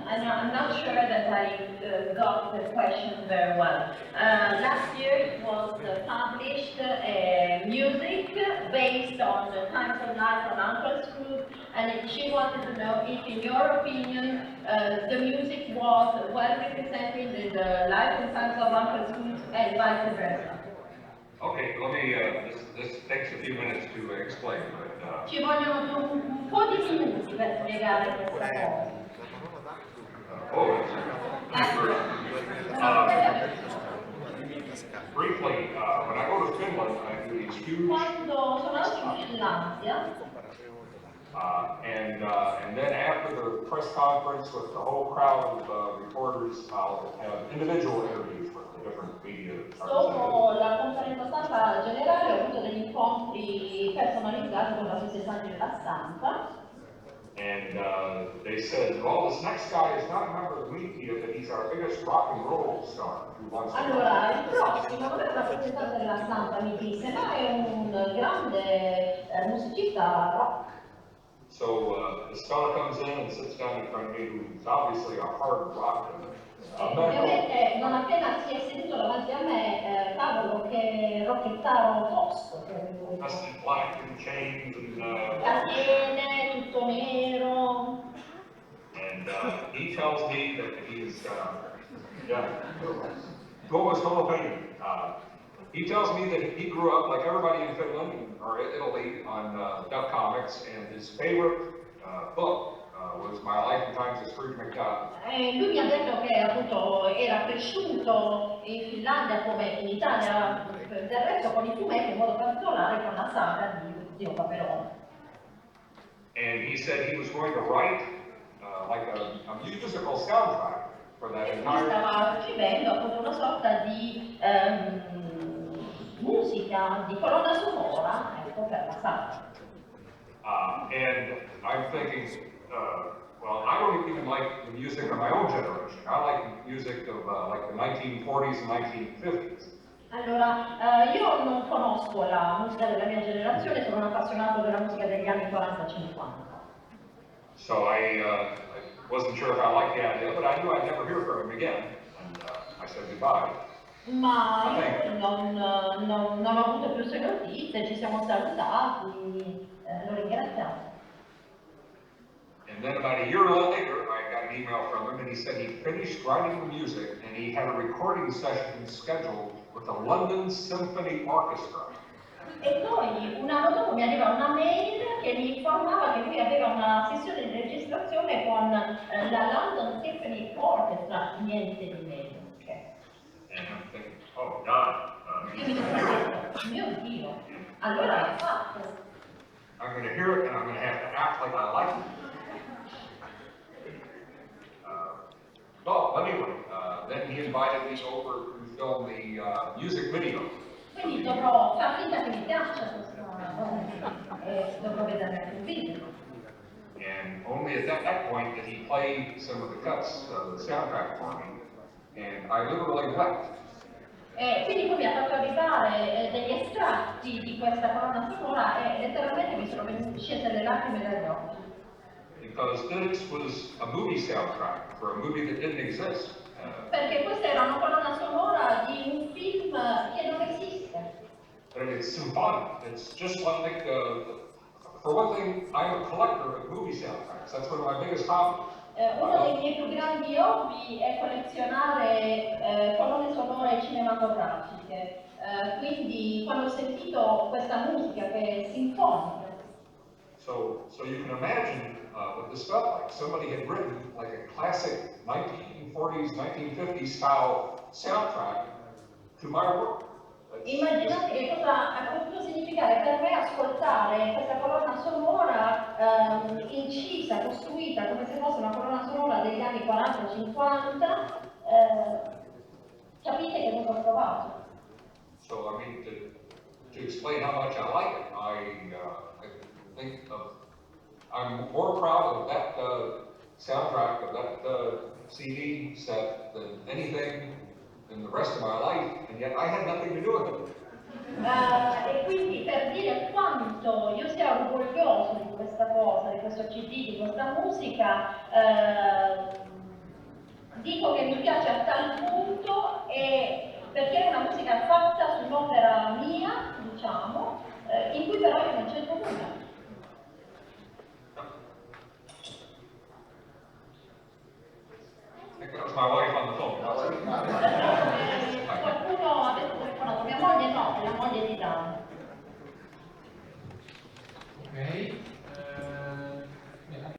I'm not sure that I got the question very well. Last year it was published music based on the times of life of Uncle Scrooge, and she wanted to know if, in your opinion, the music was well representing the life and times of Uncle Scrooge and vice versa. Okay, let me, this takes a few minutes to explain, but... Ci vogliono un po' di minuti per spiegare questa cosa. Briefly, when I go to Finland, I do these huge... Quando sono andato in Finlandia, and then after the press conference with the whole crowd of reporters, I'll have individual interviews with the different media. dopo la conferenza stampa generale ho avuto degli incontri personalizzati con rappresentanti della stampa. And they said, well, this next guy is not a member of the media, but he's our biggest rock and roll star. Allora, il prossimo non è un rappresentante della stampa, mi disse, ma è un grande musicista rock. So this fellow comes in and sits down in front of me, who's obviously a hard rock. Ovviamente non appena si è seduto davanti a me, cavolo che rockettaro tosto per lui. Black and chains and catene, tutto nero. And he tells me that he's Tuomas Holopainen. He tells me that he grew up like everybody in Finland or Italy on duck comics, and his favorite book was My Life and Times of Scrooge McDuck. Lui mi ha detto che appunto era cresciuto in Finlandia come in Italia, del resto con i fumetti, in modo particolare con la saga di Zio Paperone. And he said he was going to write like a musical soundtrack for that entire... Stava scrivendo appunto una sorta di musica, di colonna sonora, ecco, per la saga. And I'm thinking, well, I don't even like the music of my own generation. I like music of like the 1940s and 1950s. Allora, io non conosco la musica della mia generazione, sono un appassionato della musica degli anni 40-50. So I wasn't sure if I liked the idea, but I knew I'd never hear from him again. And I said goodbye. Ma io non ho avuto più sue notizie, ci siamo salutati, lo ringraziamo. And then about a year later, I got an email from him, and he said he finished writing the music, and he had a recording session scheduled with the London Symphony Orchestra. E poi un anno dopo mi arriva una mail che mi informava che lui aveva una sessione di registrazione con la London Symphony Orchestra, niente di meno. And I'm thinking, oh God. Mio Dio, allora l'hai fatto. I'm going to hear it, and I'm going to have to act like I like it. Well, anyway, then he invited me over to film the music video. Quindi dovrò far finta che mi piaccia questa cosa e dovrò vedere anche il video. And only at that point did he play some of the cuts of the soundtrack for me, and I literally wept. E quindi poi mi ha fatto arrivare degli estratti di questa colonna sonora e letteralmente mi sono scese le lacrime dagli occhi. Because this was a movie soundtrack for a movie that didn't exist. Perché questa era una colonna sonora di un film che non esiste. But it's symphonic. It's just like, for one thing, I'm a collector of movie soundtracks. That's one of my biggest hobbies. Uno dei miei più grandi hobby è collezionare colonne sonore cinematografiche. Quindi quando ho sentito questa musica che è sinfonica. So you can imagine what this felt like. Somebody had written like a classic 1940s, 1950s style soundtrack to my work. Immaginate che cosa ha potuto significare per me ascoltare questa colonna sonora incisa, costruita come se fosse una colonna sonora degli anni 40-50. Capite che cosa ho provato? So I mean, to explain how much I like it, I think I'm more proud of that soundtrack, of that CD set than anything in the rest of my life, and yet I had nothing to do with it. E quindi per dire quanto io sia orgoglioso di questa cosa, di questo CD, di questa musica. Dico che mi piace a tal punto perché è una musica fatta su un'opera mia, diciamo, in cui però io non c'entro nulla. That was my wife on the phone. Qualcuno ha detto telefonato, mia moglie no, è la moglie di Dan. Ok.